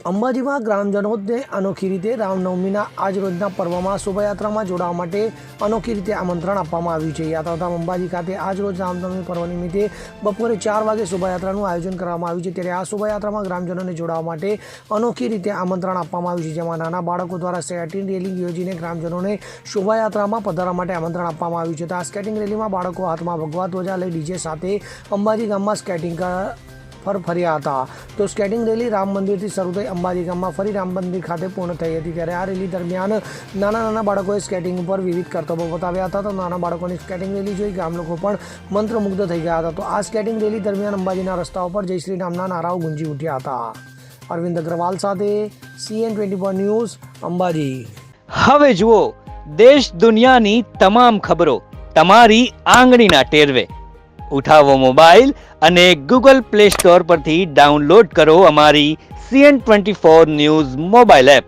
અંબાજીમાં ગ્રામજનોને અનોખી રીતે રામનવમીના આજરોજના પર્વમાં શોભાયાત્રામાં જોડાવા માટે અનોખી રીતે આમંત્રણ આપવામાં આવ્યું છે। યાત્રાધામ અંબાજી ખાતે આજરોજ રામનવમી પર્વ નિમિત્તે બપોરે 4 વાગે શોભાયાત્રાનું આયોજન કરવામાં આવ્યું છે। ત્યારે આ શોભાયાત્રામાં ગ્રામજનોને જોડાવા માટે અનોખી રીતે આમંત્રણ આપવામાં આવ્યું છે, જેમાં નાના બાળકો દ્વારા સ્કેટિંગ રેલી યોજીને ગ્રામજનોને શોભાયાત્રામાં પધારવા માટે આમંત્રણ આપવામાં આવ્યું છે। તો આ સ્કેટિંગ રેલીમાં બાળકો હાથમાં ભગવા ધ્વજા લઈ ડીજે સાથે અંબાજી ગામમાં સ્કેટિંગ પર ફર્યા હતા। તો સ્કેટિંગ રેલી રામ મંદિરથી શરૂ થઈ અંબાજી ગામમાં ફરી રામ મંદિર ખાતે પૂર્ણ થઈ હતી। ત્યારે આ રેલી દરમિયાન નાના બાળકોએ સ્કેટિંગ ઉપર વિવિધ કરતબો બતાવ્યા હતા। તો નાના બાળકોની સ્કેટિંગ રેલી જોઈ ગામ લોકો પણ મંત્રમુગ્ધ થઈ ગયા હતા। તો આ સ્કેટિંગ રેલી દરમિયાન અંબાજીના રસ્તાઓ પર જય શ્રી રામના નારાઓ ગુંજી ઉઠ્યા હતા। અરવિંદ અગ્રવાલ સાથે CN24 ન્યૂઝ અંબાજી। હવે જુઓ દેશ દુનિયાની તમામ ખબરો તમારી આંગળીના ટેરવે। ઉઠાવો મોબાઈલ અને Google Play Store પરથી ડાઉનલોડ કરો અમારી CN24 ન્યૂઝ મોબાઈલ એપ।